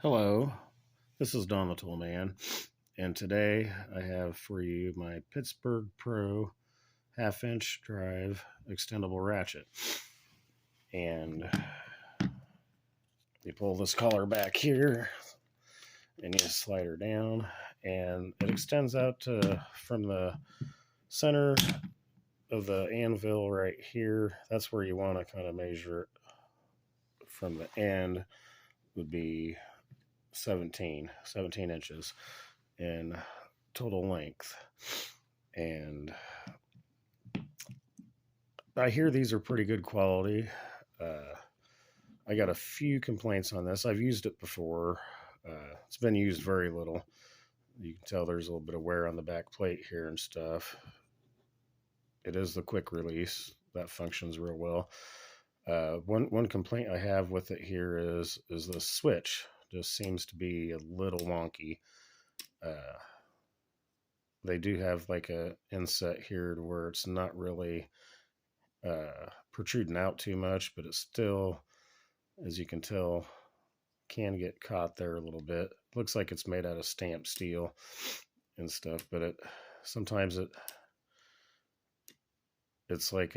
Hello, this is Don the Tool Man, and today I have for you my Pittsburgh Pro half-inch drive extendable ratchet. And you pull this collar back here, and you slide her down, and it extends out from the center of the anvil right here. That's where you want to kind of measure it. From the end would be 17 inches in total length. And I hear these are pretty good quality. I got a few complaints on this. I've used it before. It's been used very little. You can tell there's a little bit of wear on the back plate here and stuff. It is the quick release. That functions real well. One complaint I have with it here is the switch just seems to be a little wonky. They do have like a inset here to where it's not really protruding out too much, but it still, as you can tell, can get caught there a little bit. Looks like it's made out of stamped steel and stuff, but sometimes it's like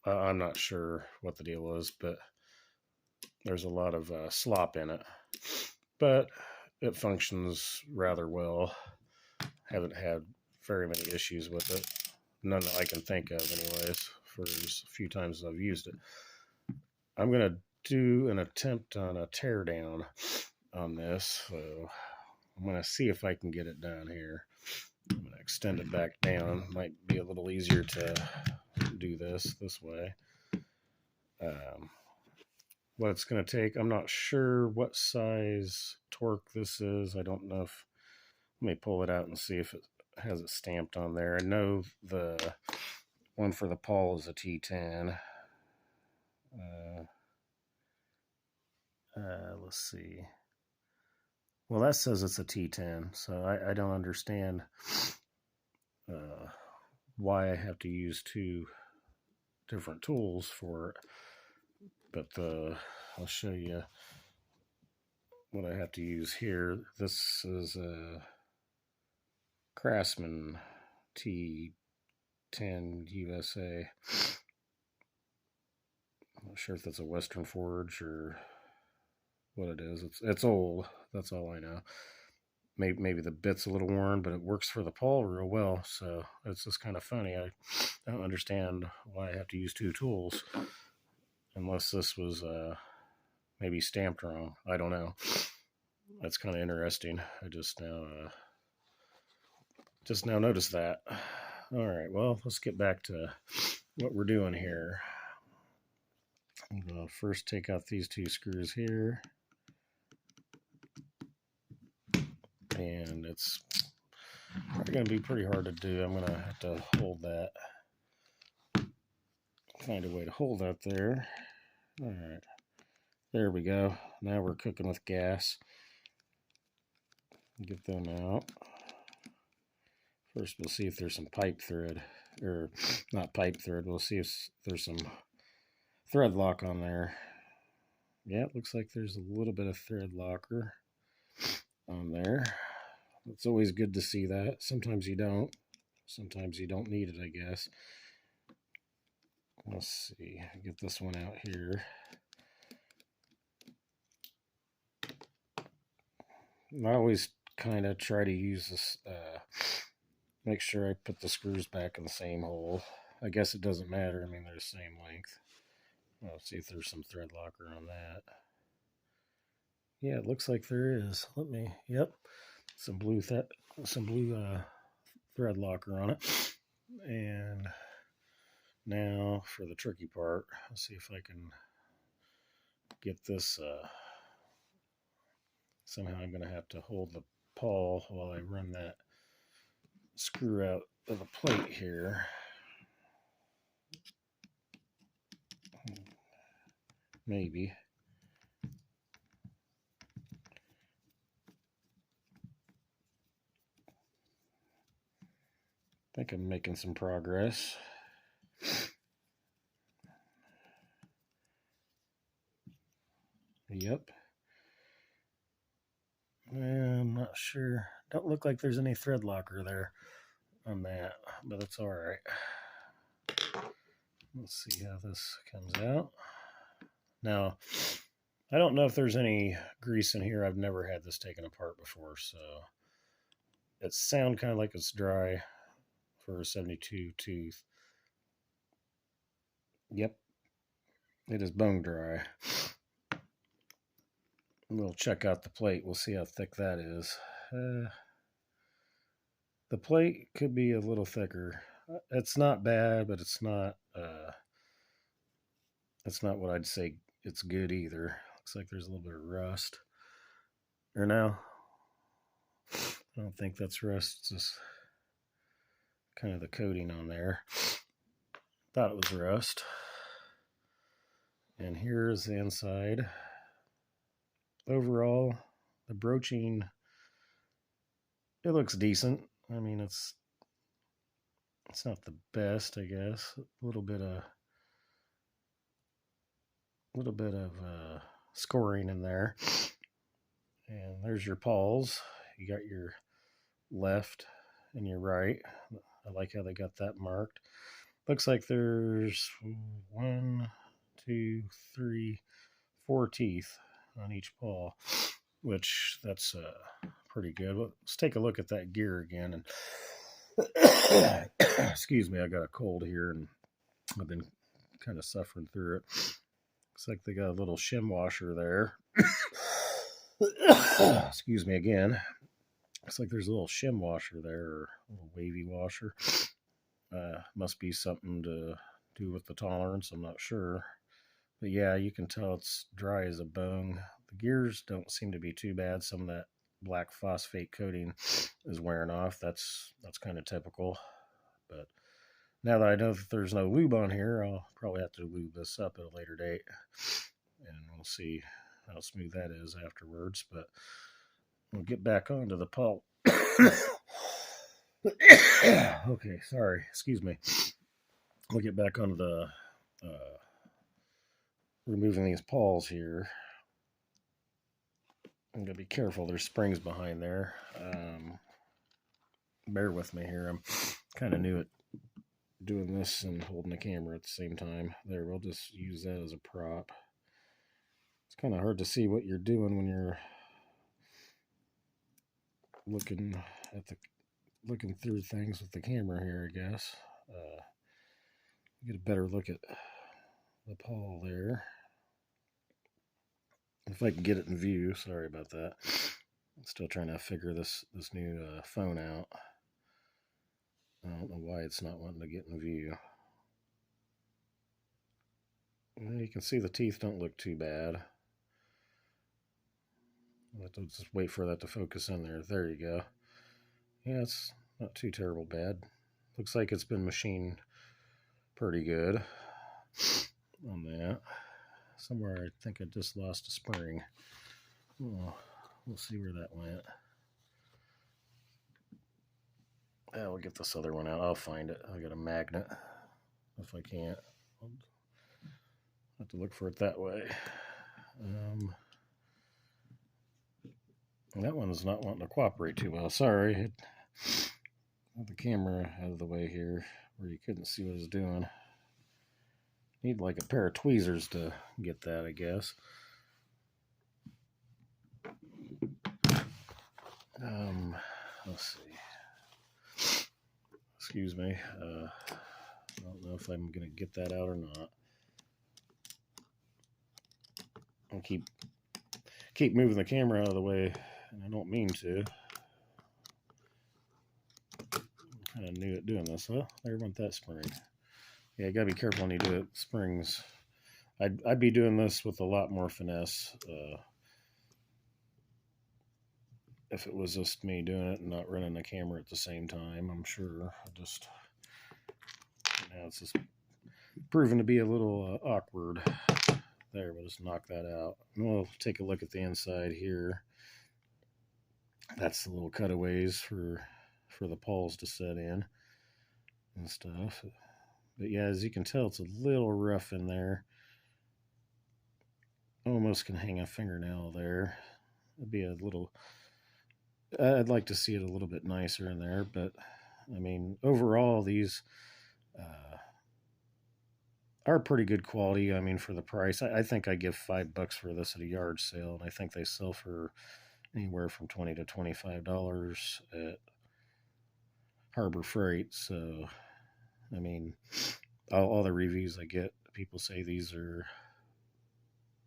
I'm not sure what the deal is, but there's a lot of slop in it, but it functions rather well. Haven't had very many issues with it, none that I can think of anyways, for just a few times I've used it. I'm going to do an attempt on a teardown on this, so I'm going to see if I can get it down here. I'm going to extend it back down. Might be a little easier to do this way. What it's going to take, I'm not sure what size torque this is. I don't know if, let me pull it out and see if it has it stamped on there. I know the one for the pawl is a T10. Let's see. Well, that says it's a T10, so I don't understand why I have to use two different tools for it. But I'll show you what I have to use here. This is a Craftsman T10 USA. I'm not sure if that's a Western Forge or what it is. It's old. That's all I know. Maybe the bit's a little worn, but it works for the pawl real well. So it's just kind of funny. I don't understand why I have to use two tools, unless this was maybe stamped wrong. I don't know. That's kind of interesting. I just now noticed that. All right, well, let's get back to what we're doing here. I'm going to first take out these two screws here. And it's probably going to be pretty hard to do. I'm going to have to hold that. Find a way to hold that there. All right. There we go. Now we're cooking with gas. Get them out. First, we'll see if there's some pipe thread. Or, not pipe thread. We'll see if there's some thread lock on there. Yeah, it looks like there's a little bit of thread locker on there. It's always good to see that. Sometimes you don't. Sometimes you don't need it, I guess. Let's see. Get this one out here. I always kind of try to use this, make sure I put the screws back in the same hole. I guess it doesn't matter. I mean, they're the same length. Let's see if there's some thread locker on that. Yeah, it looks like there is. Yep, some blue thread locker on it. And now for the tricky part, let's see if I can get this. Somehow I'm going to have to hold the pawl while I run that screw out of the plate here. Maybe. I think I'm making some progress. Yep. I'm not sure. Don't look like there's any thread locker there on that, but that's all right. Let's see how this comes out. Now, I don't know if there's any grease in here. I've never had this taken apart before, so it sounds kind of like it's dry for a 72 tooth. Yep, it is bone dry. We'll check out the plate. We'll see how thick that is. The plate could be a little thicker. It's not bad, but it's not what I'd say it's good either. Looks like there's a little bit of rust. Or no, I don't think that's rust. It's just kind of the coating on there. Thought it was rust. And here's the inside. Overall, the broaching, it looks decent. I mean, it's not the best, I guess. A little bit of scoring in there. And there's your pawls. You got your left and your right. I like how they got that marked. Looks like there's 1, 2, 3, 4 teeth on each paw, which that's pretty good. Let's take a look at that gear again. And excuse me, I got a cold here and I've been kind of suffering through it. Looks like they got a little shim washer there. Excuse me again. Looks like there's a little shim washer there, or a little wavy washer. Must be something to do with the tolerance, I'm not sure. But yeah, you can tell it's dry as a bone. The gears don't seem to be too bad. Some of that black phosphate coating is wearing off. That's kind of typical. But now that I know that there's no lube on here, I'll probably have to lube this up at a later date. And we'll see how smooth that is afterwards. But we'll get back onto the pulp. Okay, sorry. Excuse me. We'll get back onto the removing these pawls here. I'm going to be careful. There's springs behind there. Bear with me here. I'm kind of new at doing this and holding the camera at the same time. There, we'll just use that as a prop. It's kind of hard to see what you're doing when you're looking through things with the camera here, I guess. Get a better look at the paw there. If I can get it in view, sorry about that. I'm still trying to figure this new phone out. I don't know why it's not wanting to get in view. Well, you can see the teeth don't look too bad. I'll have to just wait for that to focus in there. There you go. Yeah, it's not too terrible bad. Looks like it's been machined pretty good on that. Somewhere I think I just lost a spring. Oh, we'll see where that went. We'll get this other one out. I'll find it. I'll get a magnet if I can't. I'll have to look for it that way. That one's not wanting to cooperate too well. Sorry. Have the camera out of the way here where you couldn't see what I was doing. Need like a pair of tweezers to get that, I guess. Let's see. Excuse me. I don't know if I'm going to get that out or not. I'll keep moving the camera out of the way, and I don't mean to. I'm kind of new at doing this. Well, there went that spring. Yeah, you gotta be careful when you do it. Springs. I'd be doing this with a lot more finesse if it was just me doing it and not running the camera at the same time. I'm sure. Now it's just proven to be a little awkward. There, we'll just knock that out. And we'll take a look at the inside here. That's the little cutaways for the pawls to set in and stuff. But yeah, as you can tell, it's a little rough in there. Almost can hang a fingernail there. It'd be a little I'd like to see it a little bit nicer in there, but I mean, overall, these uh, are pretty good quality. I mean, for the price, I think I give $5 for this at a yard sale, and I think they sell for anywhere from $20 to $25 at Harbor Freight. So, I mean, all the reviews I get, people say these are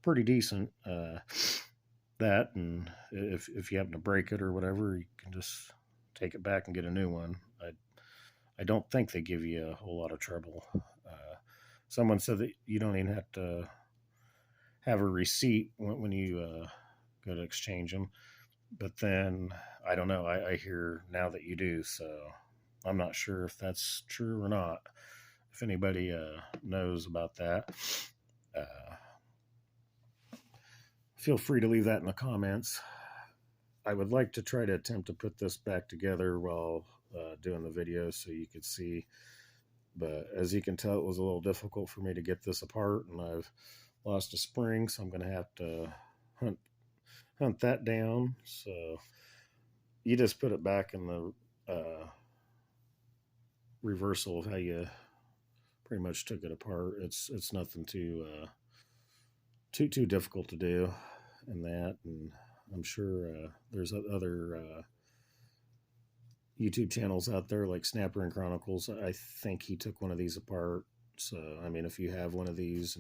pretty decent. That, and if you happen to break it or whatever, you can just take it back and get a new one. I don't think they give you a whole lot of trouble. Someone said that you don't even have to have a receipt when you go to exchange them. But then I don't know. I hear now that you do, so I'm not sure if that's true or not. If anybody knows about that, uh, feel free to leave that in the comments. I would like to try to attempt to put this back together while doing the video so you could see. But as you can tell, it was a little difficult for me to get this apart, and I've lost a spring, so I'm going to have to hunt that down. So you just put it back in the reversal of how you pretty much took it apart. It's nothing too difficult to do in that, and I'm sure there's other YouTube channels out there like Snapper and Chronicles. I think he took one of these apart. So I mean, if you have one of these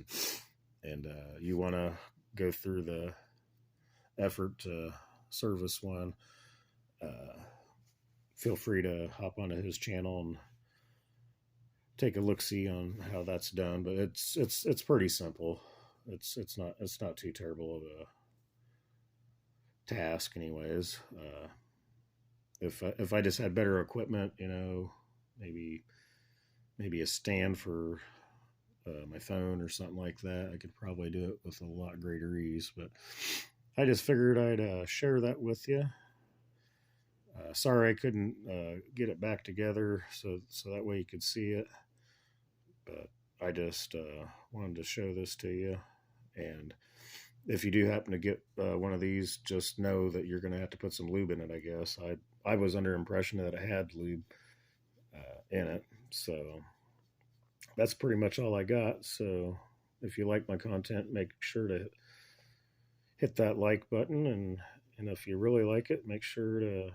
and you want to go through the effort to service one, feel free to hop onto his channel and take a look see on how that's done. But it's pretty simple. It's not too terrible of a task, anyways. If I just had better equipment, maybe a stand for my phone or something like that, I could probably do it with a lot greater ease. But I just figured I'd share that with you. Sorry I couldn't get it back together so that way you could see it, but I just wanted to show this to you. And if you do happen to get one of these, just know that you're going to have to put some lube in it, I guess. I was under impression that it had lube in it. So that's pretty much all I got. So if you like my content, make sure to hit that like button. And if you really like it, make sure to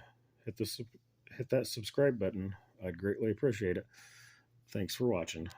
hit that subscribe button. I'd greatly appreciate it. Thanks for watching.